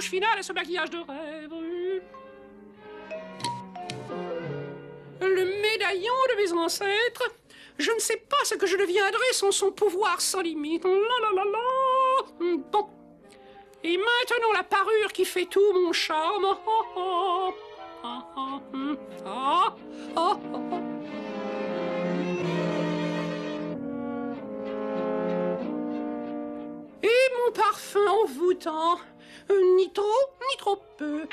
touche finale à ce maquillage de rêve. Le médaillon de mes ancêtres. Je ne sais pas ce que je deviendrai sans son pouvoir sans limite. La la la la. Bon. Et maintenant la parure qui fait tout mon charme. Oh, oh. Ah, ah, ah, ah, ah. Et mon parfum envoûtant, ni trop, ni trop peu.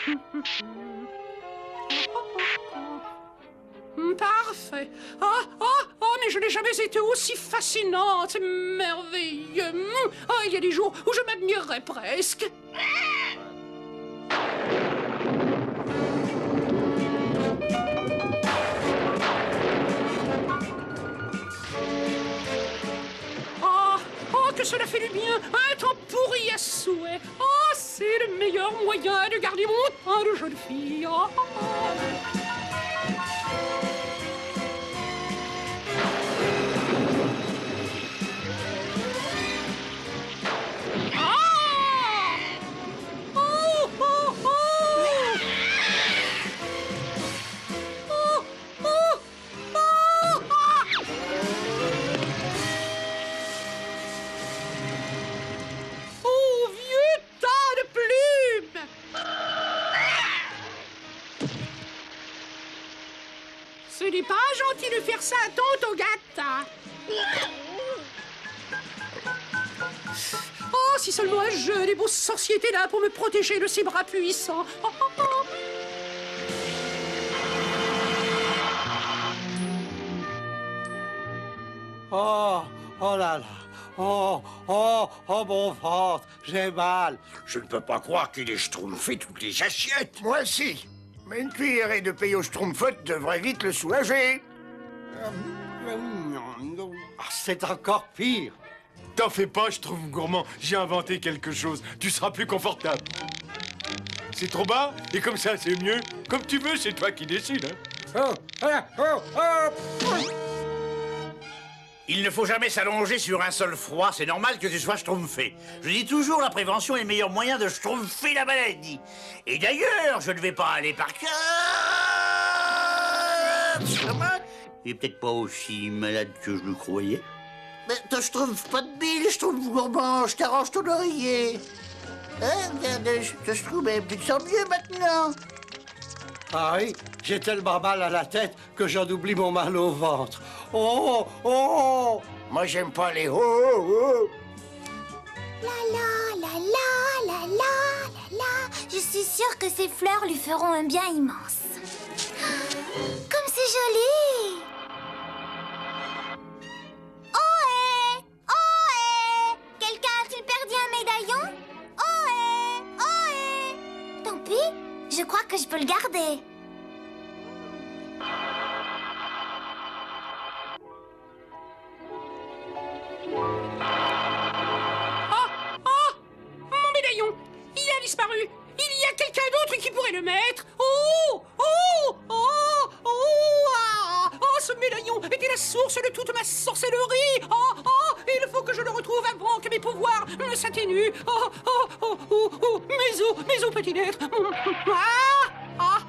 Parfait. Ah, ah, ah, mais je n'ai jamais été aussi fascinante. C'est merveilleux. Ah, il y a des jours où je m'admirerais presque. Que cela fait du bien, un temps pourri à souhait. Oh, c'est le meilleur moyen de garder mon teint de jeune fille. Oh, oh, oh. Ce n'est pas gentil de faire ça à tonton Gata. Oh, si seulement un jeune et beau sorcier était là pour me protéger de ses bras puissants. Oh, oh, oh. Oh, oh là là. Oh, oh, oh, mon ventre, j'ai mal. Je ne peux pas croire qu'il ait schtroumpfé toutes les assiettes. Moi, si. Mais une cuillerée de paye au schtroumpfette devrait vite le soulager. Ah, c'est encore pire. T'en fais pas, je trouve gourmand. J'ai inventé quelque chose. Tu seras plus confortable. C'est trop bas, et comme ça, c'est mieux. Comme tu veux, c'est toi qui décides. Hein. Oh, ah, oh, oh. Il ne faut jamais s'allonger sur un sol froid. C'est normal que tu sois schtroumpfé. Je dis toujours, la prévention est le meilleur moyen de schtroumpfer la maladie. Et d'ailleurs, je ne vais pas aller par cœur. Il est peut-être pas aussi malade que je le croyais. Mais te schtroumpf pas de bile, schtroumpf gourmand. Je t'arrange ton oreiller. Hein, regarde, je trouve plus de sens mieux maintenant. Ah oui, j'ai tellement mal à la tête que j'en oublie mon mal au ventre. Oh, oh! Moi, j'aime pas les oh, oh. La la la la la la la la. Je suis sûre que ces fleurs lui feront un bien immense. Comme c'est joli! Ohé! Ohé! Quelqu'un a-t-il perdu un médaillon? Ohé! Ohé! Tant pis, je crois que je peux le garder. Disparu. Il y a quelqu'un d'autre qui pourrait le mettre. Oh, oh, oh, oh, ah. Oh, ce médaillon était la source de toute ma sorcellerie. Oh, oh, il faut que je le retrouve avant que mes pouvoirs ne s'atténuent. Oh, oh, oh, oh, oh, mes os, petit être. Ah, ah,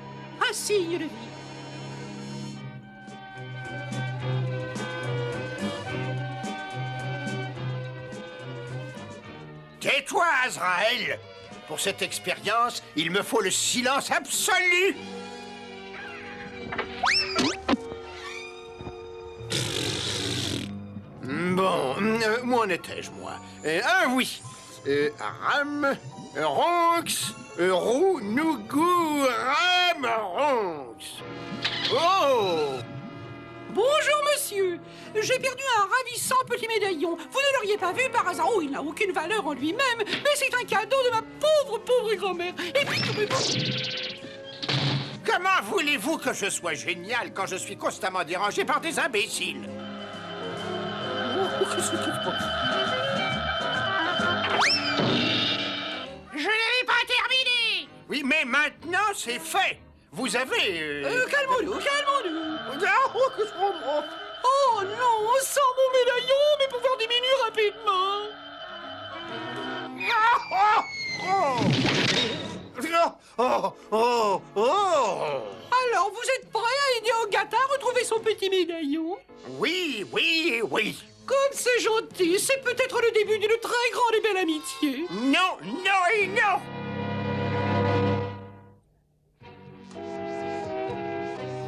un signe de vie. Tais-toi, Azraël. Pour cette expérience, il me faut le silence absolu. Bon, où en étais-je, moi? Oui. Ram, Ronx, Roux, Nougou, Ram, Ronx. Oh! Bonjour, monsieur. J'ai perdu un ravissant petit médaillon. Vous ne l'auriez pas vu par hasard? Oh, il n'a aucune valeur en lui-même, mais c'est un cadeau de ma pauvre grand-mère. Et puis, comment voulez-vous que je sois génial quand je suis constamment dérangé par des imbéciles? Je n'avais pas terminé. Oui, mais maintenant, c'est fait. Vous avez... Calmons-nous, calmons-nous. Oh, Oh non, sans mon médaillon, mes pouvoirs diminuent rapidement. oh, oh. Oh, oh, oh. Alors, vous êtes prêts à aider Agatha à retrouver son petit médaillon? Oui, oui, oui. Comme c'est gentil, c'est peut-être le début d'une très grande et belle amitié. Non, non et non.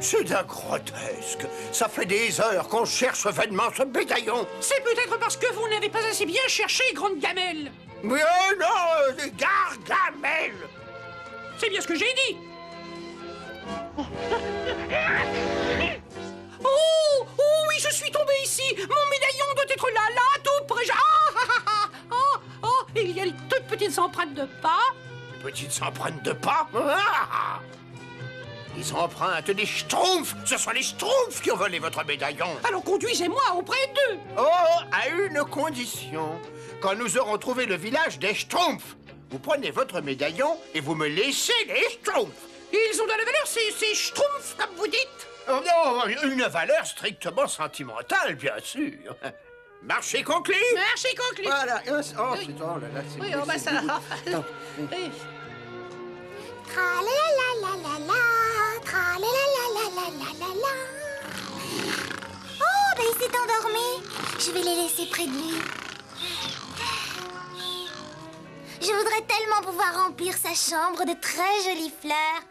C'est d'un grotesque. Ça fait des heures qu'on cherche vainement ce médaillon. C'est peut-être parce que vous n'avez pas assez bien cherché, grande gamelle. Mais non, des gargamelles. C'est bien ce que j'ai dit. Oh, oh oui, je suis tombé ici. Mon médaillon doit être là, tout près. Et il y a les toutes petites empreintes de pas. Petites empreintes de pas. Ah, les empreintes des Schtroumpfs. Ce sont les Schtroumpfs qui ont volé votre médaillon. Alors conduisez-moi auprès d'eux. Oh, à une condition. Quand nous aurons trouvé le village des Schtroumpfs, vous prenez votre médaillon et vous me laissez les Schtroumpfs. Ils ont de la valeur, ces Schtroumpfs, comme vous dites. Oh non, une valeur strictement sentimentale, bien sûr. Marché conclu. Marché conclu. Voilà. Oh, putain, là, c'est... Oui, oh, bah ça. Oui. Tra-la-la-la-la-la, tra-la-la-la-la-la-la-la. Oh, ben il s'est endormi. Je vais les laisser près de lui. Je voudrais tellement pouvoir remplir sa chambre de très jolies fleurs.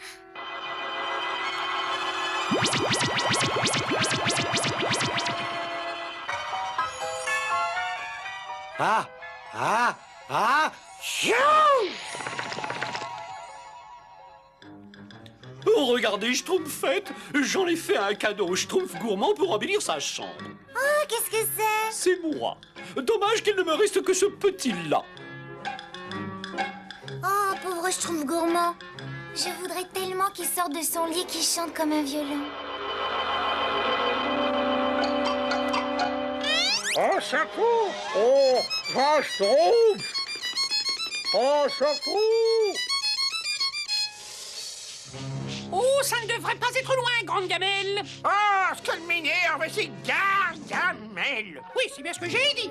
Chou! Oh, regardez, Schtroumpfette. J'en ai fait un cadeau au Schtroumpf gourmand pour embellir sa chambre. Oh, qu'est-ce que c'est? C'est moi. Dommage qu'il ne me reste que ce petit-là. Oh, pauvre Schtroumpf gourmand. Je voudrais tellement qu'il sorte de son lit et qu'il chante comme un violon. Oh, secours! Oh, grand Schtroumpf! Oh, secours! Oh, ça ne devrait pas être loin, grande gamelle. Oh, ce qu'elle m'énerve, c'est Gargamel! Oui, c'est bien ce que j'ai dit.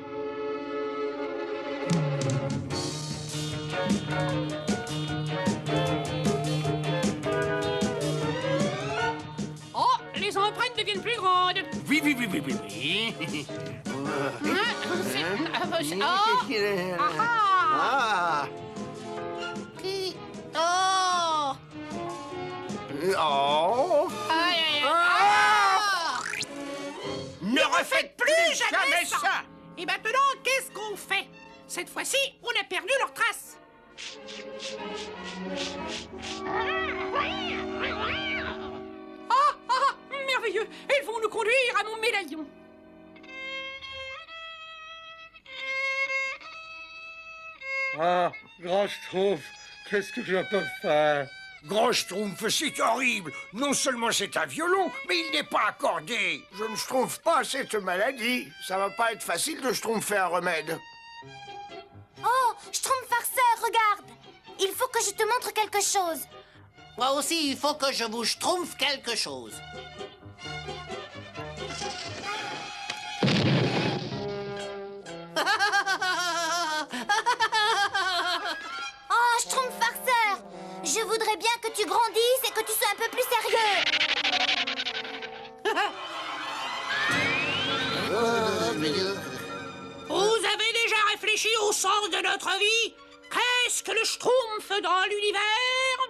Oh, les empreintes deviennent plus grandes. Oui, oui, oui, oui, oui, oui. Ah! Oh. Oh! Ah. Ne refaites plus jamais ça! Et maintenant, qu'est-ce qu'on fait? Cette fois-ci, on a perdu leurs traces. Merveilleux. Elles vont nous conduire à mon médaillon. Ah, grand Schtroumpf, qu'est-ce que je peux faire? Grand Schtroumpf, c'est horrible! Non seulement c'est un violon, mais il n'est pas accordé! Je ne schtroumpfe pas cette maladie. Ça va pas être facile de schtroumpfer un remède. Oh, Schtroumpf farceur, regarde. Il faut que je te montre quelque chose. Moi aussi, il faut que je vous schtroumpfe quelque chose. Oh, Schtroumpf farceur. Je voudrais bien que tu grandisses et que tu sois un peu plus sérieux. Vous avez déjà réfléchi au sens de notre vie? Qu'est-ce que le Schtroumpf dans l'univers?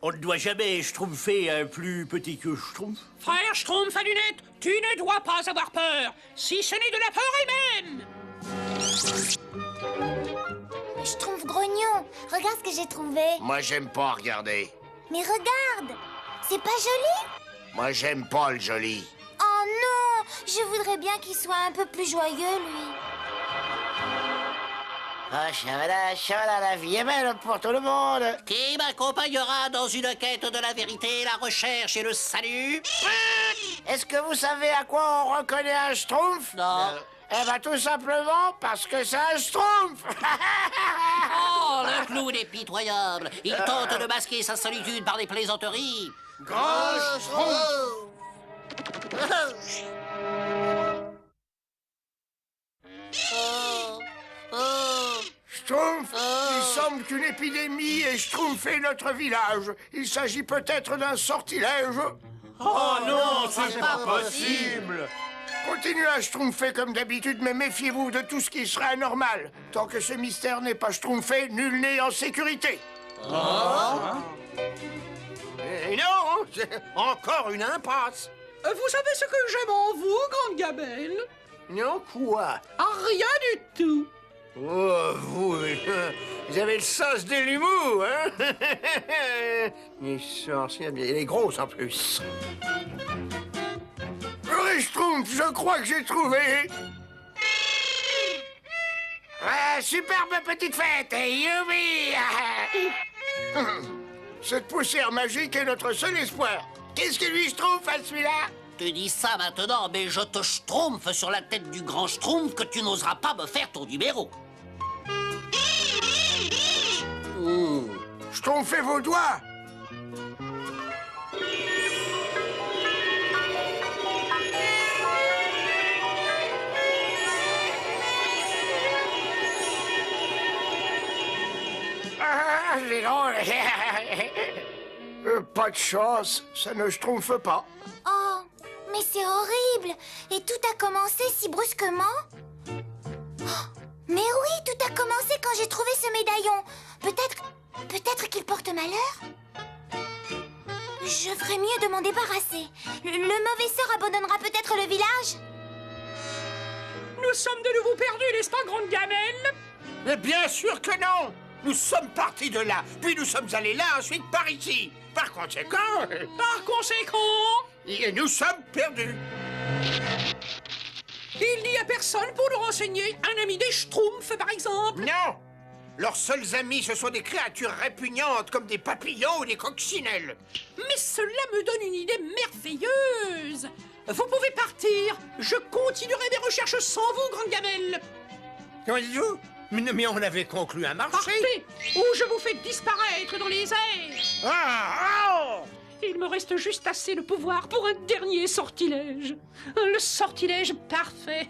On ne doit jamais schtroumpfer un plus petit que Schtroumpf. Frère Schtroumpf à lunettes, tu ne dois pas avoir peur, si ce n'est de la peur elle-même. Schtroumpf grognon, regarde ce que j'ai trouvé. Moi, j'aime pas regarder. Mais regarde, c'est pas joli? Moi, j'aime pas le joli. Oh non, je voudrais bien qu'il soit un peu plus joyeux, lui. Ah, chalala, la vie est belle pour tout le monde. Qui m'accompagnera dans une quête de la vérité, la recherche et le salut? Est-ce que vous savez à quoi on reconnaît un Schtroumpf? Non. Eh ben, tout simplement parce que c'est un Schtroumpf! Oh, le clown est pitoyable. Il tente de masquer sa solitude par des plaisanteries. Grand Schtroumpf! Oh, oh, Schtroumpf, il semble est une épidémie et schtroumpfer notre village. Il s'agit peut-être d'un sortilège. Oh non, c'est pas possible. Continuez à schtroumpfer comme d'habitude, mais méfiez-vous de tout ce qui serait anormal. Tant que ce mystère n'est pas schtroumpfé, nul n'est en sécurité. Et non, c'est encore une impasse. Vous savez ce que j'aime en vous, grande gamelle? Non, quoi? Ah, rien du tout. Oh, vous avez le sens de l'humour, hein? Les sorciers, elle est grosse en plus. Schtroumpf, je crois que j'ai trouvé. Superbe petite fête, youpi! Cette poussière magique est notre seul espoir. Qu'est-ce que lui Schtroumpf à celui-là? Tu dis ça maintenant, mais je te schtroumpfe sur la tête du grand schtroumpf que tu n'oseras pas me faire ton numéro. Schtroumpfez vos doigts. C'est drôle. Pas de chance, ça ne schtroumpfe pas. Oh, mais c'est horrible. Et tout a commencé si brusquement. Oh, mais oui, tout a commencé quand j'ai trouvé ce médaillon. Peut-être qu'il porte malheur. Je ferais mieux de m'en débarrasser. Le mauvais sort abandonnera peut-être le village. Nous sommes de nouveau perdus, n'est-ce pas, grande gamelle? Mais bien sûr que non! Nous sommes partis de là, puis nous sommes allés là, ensuite par ici. Par conséquent, Par conséquent, nous sommes perdus. il n'y a personne pour nous renseigner. Un ami des Schtroumpfs, par exemple. Non! Leurs seuls amis, ce sont des créatures répugnantes comme des papillons ou des coccinelles. Mais cela me donne une idée merveilleuse. Vous pouvez partir. Je continuerai mes recherches sans vous, grande gamelle. Comment dites-vous? Mais on avait conclu un marché. Partez, ou je vous fais disparaître dans les airs. Ah! Il me reste juste assez de pouvoir pour un dernier sortilège. Le sortilège parfait.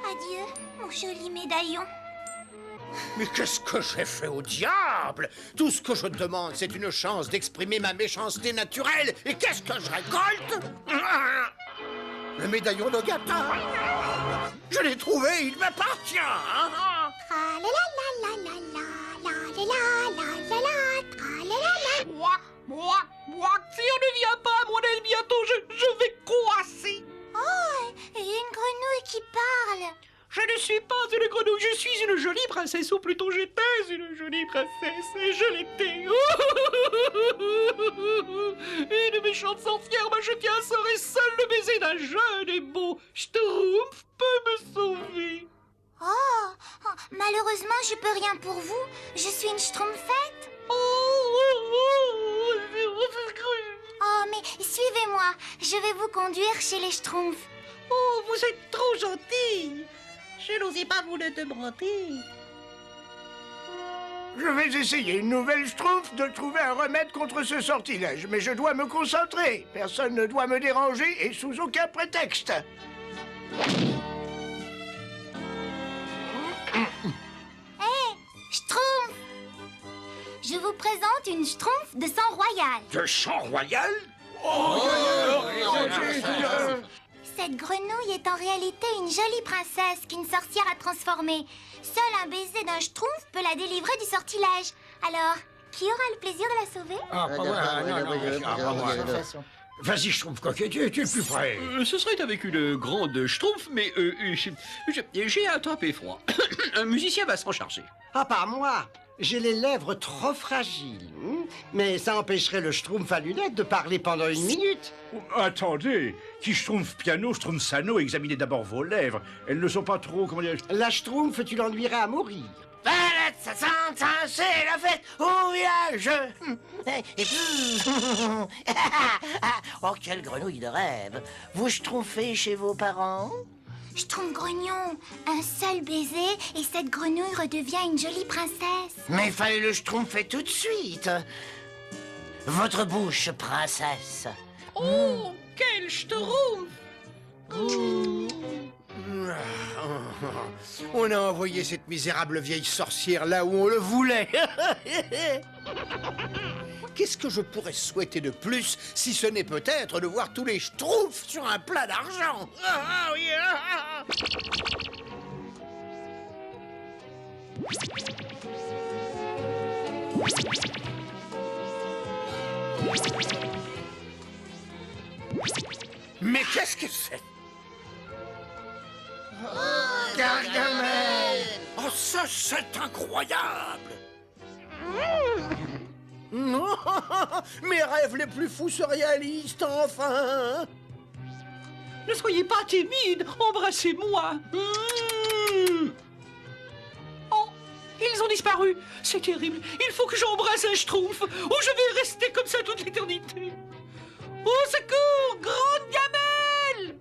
Adieu, mon joli médaillon. Mais qu'est-ce que j'ai fait au diable? Tout ce que je demande, c'est une chance d'exprimer ma méchanceté naturelle. Et qu'est-ce que je récolte? Le médaillon de Gata. Je l'ai trouvé, il m'appartient. Moi, si on ne vient pas à mon aile bientôt, je vais croasser. Oh, il y a une grenouille qui parle. Je ne suis pas une grenouille, je suis une jolie princesse, ou plutôt j'étais une jolie princesse, et je l'étais. Une méchante sorcière m'a jeté un sort et seul le baiser d'un jeune et beau Schtroumpf peut me sauver. Oh, malheureusement, je peux rien pour vous. Je suis une schtroumpfette. Oh, mais suivez-moi. Je vais vous conduire chez les schtroumpfs. Oh, vous êtes trop gentille. Je n'osais pas vous le demander. Je vais essayer une nouvelle Schtroumpf de trouver un remède contre ce sortilège, mais je dois me concentrer. Personne ne doit me déranger et sous aucun prétexte. Hé, schtroumpf! Je vous présente une schtroumpf de sang royal. De sang royal? Cette grenouille est en réalité une jolie princesse qu'une sorcière a transformée. Seul un baiser d'un schtroumpf peut la délivrer du sortilège. Alors, qui aura le plaisir de la sauver? Ah, pas moi, non. Vas-y, Schtroumpf coquet, tu es le plus près. Ce serait avec une grande schtroumpf, mais j'ai attrapé froid. Un musicien va s'en charger. Ah, pas moi. J'ai les lèvres trop fragiles. Mais ça empêcherait le Schtroumpf à lunettes de parler pendant 1 minute. Attendez, qui Schtroumpf piano, Schtroumpf sano, examinez d'abord vos lèvres. Elles ne sont pas trop, comment dire... La Schtroumpf, tu l'ennuierais à mourir. C'est la fête au village. Oh, quelle grenouille de rêve. Vous schtroumpfez chez vos parents? Schtroumpf grognon, un seul baiser et cette grenouille redevient une jolie princesse. Mais fallait le schtroumpfer tout de suite. Votre bouche, princesse. Oh, quel Schtroumpf! On a envoyé cette misérable vieille sorcière là où on le voulait. Qu'est-ce que je pourrais souhaiter de plus si ce n'est peut-être de voir tous les schtroumpfs sur un plat d'argent? Ah, oui, ah. Mais qu'est-ce que c'est? Gargamel! Oh, ça, c'est incroyable! Non, mes rêves les plus fous se réalisent enfin! Ne soyez pas timide, embrassez-moi. Oh, ils ont disparu. C'est terrible. Il faut que j'embrasse un schtroumpf ou je vais rester comme ça toute l'éternité. Au secours, grande gamelle!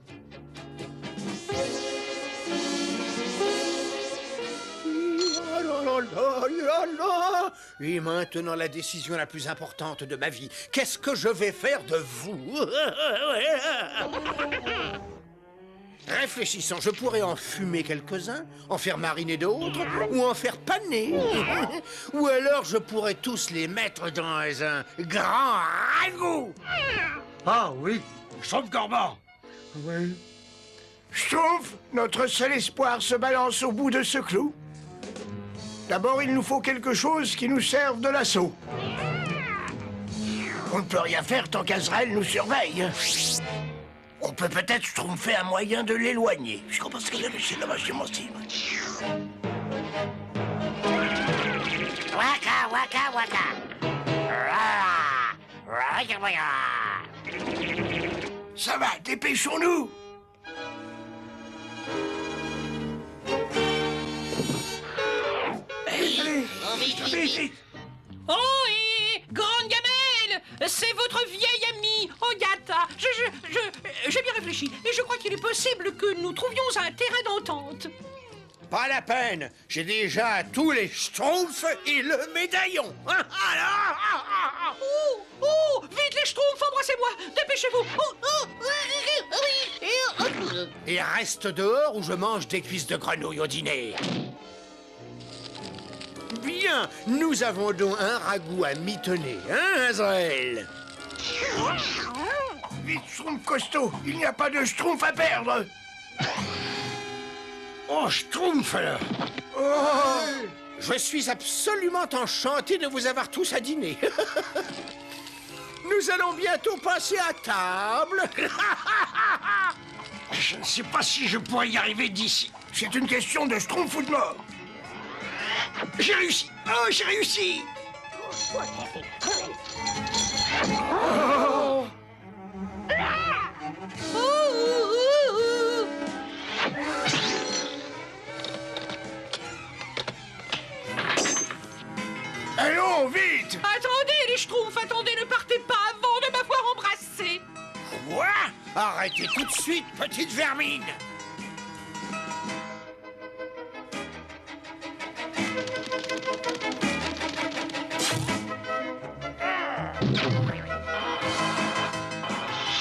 Et maintenant, la décision la plus importante de ma vie. Qu'est-ce que je vais faire de vous? Réfléchissons, je pourrais en fumer quelques-uns, en faire mariner d'autres, ou en faire paner. Ou alors je pourrais tous les mettre dans un grand ragoût. Ah oui, Schtroumpf gourmand. Oui. Schtroumpf, notre seul espoir se balance au bout de ce clou. D'abord, il nous faut quelque chose qui nous serve de l'assaut. On ne peut rien faire tant qu'Azrael nous surveille. On peut peut-être schtroumpfer un moyen de l'éloigner. Je pense qu'il est laissé là-bas chez mon Steve. Waka, waka, waka. Waka, waka. Ça va, dépêchons-nous. Allez, vite, vite. Oh, et grande gamelle, c'est votre vieille amie, Ogata. J'ai bien réfléchi et je crois qu'il est possible que nous trouvions un terrain d'entente. Pas la peine, j'ai déjà tous les schtroumpfs et le médaillon. Oh, vite les schtroumpfs, embrassez-moi, dépêchez-vous. Et reste dehors ou je mange des cuisses de grenouille au dîner. Bien, nous avons donc un ragoût à mitonner, hein, Azrael? Vite, Schtroumpf costaud, il n'y a pas de Schtroumpf à perdre. Oh, Schtroumpf, alors. Oh, je suis absolument enchanté de vous avoir tous à dîner. Nous allons bientôt passer à table. Je ne sais pas si je pourrais y arriver d'ici. C'est une question de Schtroumpf ou de mort. J'ai réussi. Oh, j'ai réussi. Allons, vite. Attendez les schtroumpfs, attendez, ne partez pas avant de m'avoir embrassé. Quoi? Arrêtez tout de suite, petite vermine.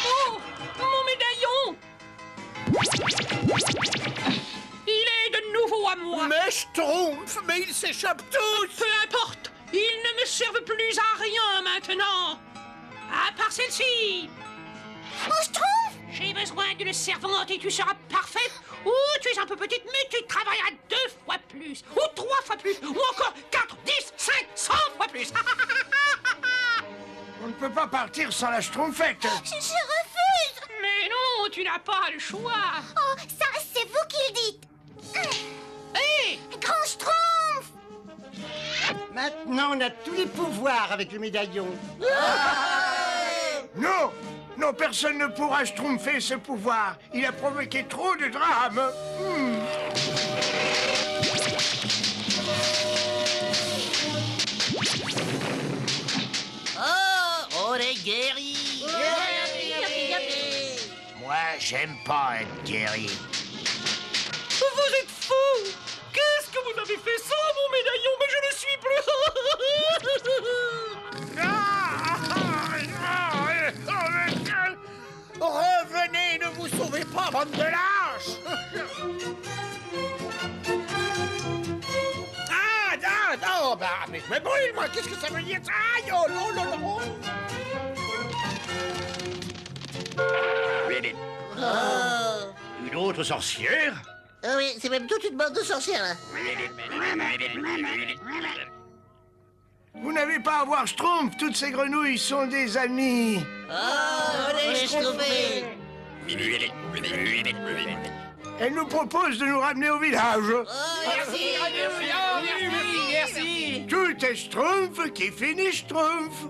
Oh, mon médaillon! Il est de nouveau à moi. Mais Schtroumpf, mais ils s'échappent tous. Peu importe, ils ne me servent plus à rien maintenant. À part celle-ci. Oh, Schtroumpf! J'ai besoin d'une servante et tu seras parfaite. Ou tu es un peu petite, mais tu travailleras 2 fois plus. Ou 3 fois plus. Ou encore 4, 10, 5, 100 fois plus. On ne peut pas partir sans la Schtroumpfette. Je refuse! Mais non, tu n'as pas le choix. Oh, ça, c'est vous qui le dites! Hé! Grand Schtroumpf! Maintenant, on a tous les pouvoirs avec le médaillon. Non, non, personne ne pourra schtroumpfer ce pouvoir. Il a provoqué trop de drames. Oh, on est guéri. Moi, j'aime pas être guéri. Vous êtes fous! Qu'est-ce que vous avez fait sans mon médaillon? Mais je ne suis plus... Revenez, ne vous sauvez pas, bande de lâches. me brûle, moi. Qu'est-ce que ça veut dire, ça? Aïe, oh, non, non, non. Une autre sorcière? Ah oui, c'est même toute une bande de sorcières, là. Vous n'avez pas à voir Schtroumpf, toutes ces grenouilles sont des amis. Allez, Schtroumpfé. Elles nous proposent de nous ramener au village. Merci. Tout est Schtroumpf qui finit Schtroumpf.